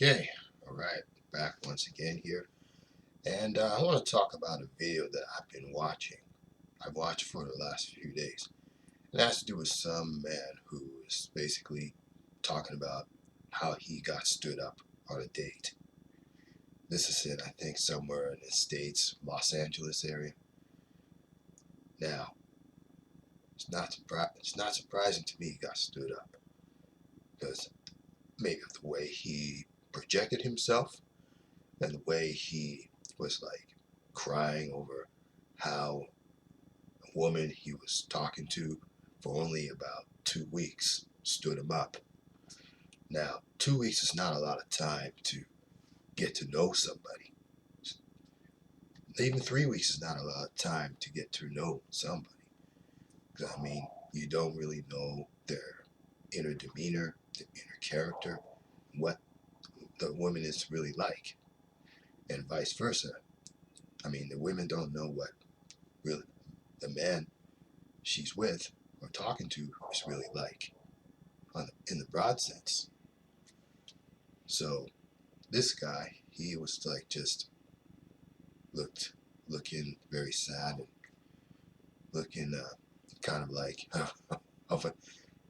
Okay, all right, back once again here. And I want to talk about a video that I've been watching. I've watched for the last few days. It has to do with some man who is basically talking about how he got stood up on a date. This is in, I think, somewhere in the States, Los Angeles area. Now, it's not surprising to me he got stood up because maybe of the way he projected himself and the way he was like crying over how a woman he was talking to for only about 2 weeks stood him up. Now, 2 weeks is not a lot of time to get to know somebody. Even 3 weeks is not a lot of time to get to know somebody. Because, I mean, you don't really know their inner demeanor, their inner character, what the woman is really like, and vice versa. I mean, the women don't know what really the man she's with or talking to is really like in the broad sense. So this guy, he was like just looked looking very sad and looking kind of like of a,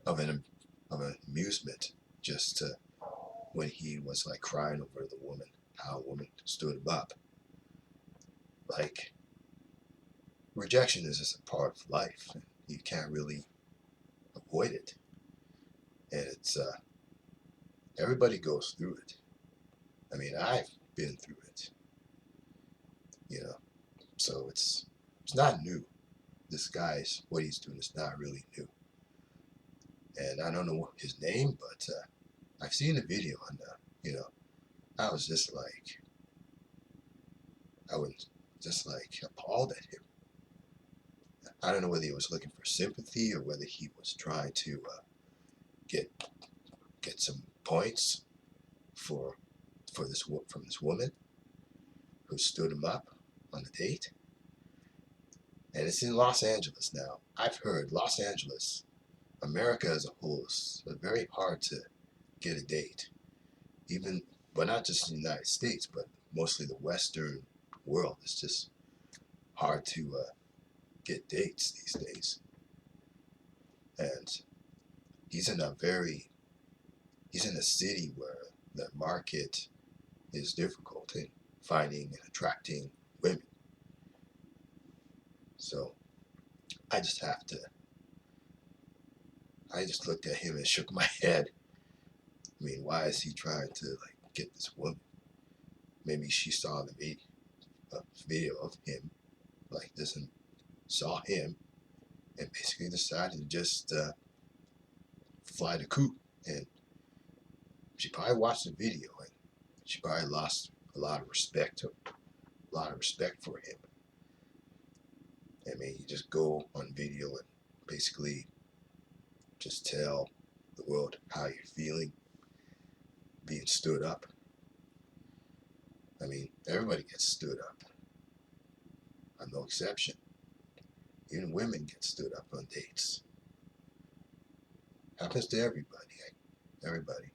of an of an amusement just to, when he was like crying over the woman, how a woman stood him up. Like, rejection is just a part of life, and you can't really avoid it. And it's everybody goes through it. I mean, I've been through it, you know. So it's not new. This guy's what he's doing is not really new. And I don't know his name, but I've seen the video, and I was just like, I was just like appalled at him. I don't know whether he was looking for sympathy or whether he was trying to get get some points for from this woman who stood him up on the date. And it's in Los Angeles now. I've heard Los Angeles, America as a whole, is very hard to get a date. Even, but not just in the United States, but mostly the Western world. It's just hard to get dates these days. And he's in a very, he's in a city where the market is difficult in finding and attracting women. So I just have to, I just looked at him and shook my head. I mean, why is he trying to like get this woman? Maybe she saw the video of him like this and saw him and basically decided to just fly the coop. And she probably watched the video and she probably lost a lot of respect, for him. I mean, you just go on video and basically just tell the world how you're feeling, being stood up. I mean, everybody gets stood up. I'm no exception. Even women get stood up on dates. Happens to everybody. Everybody.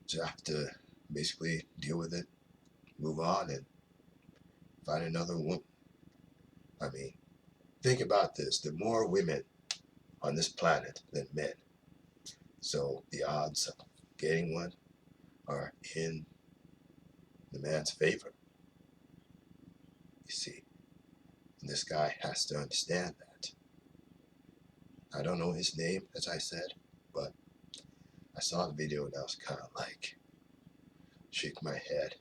So you have to basically deal with it, move on, and find another woman. I mean, think about this. There are more women on this planet than men. So the odds of getting one are in the man's favor. You see. And this guy has to understand that. I don't know his name, as I said, but I saw the video and I was kind of like, shake my head.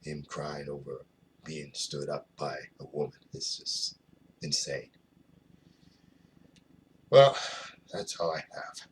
Him crying over being stood up by a woman. It's just insane. Well, that's all I have.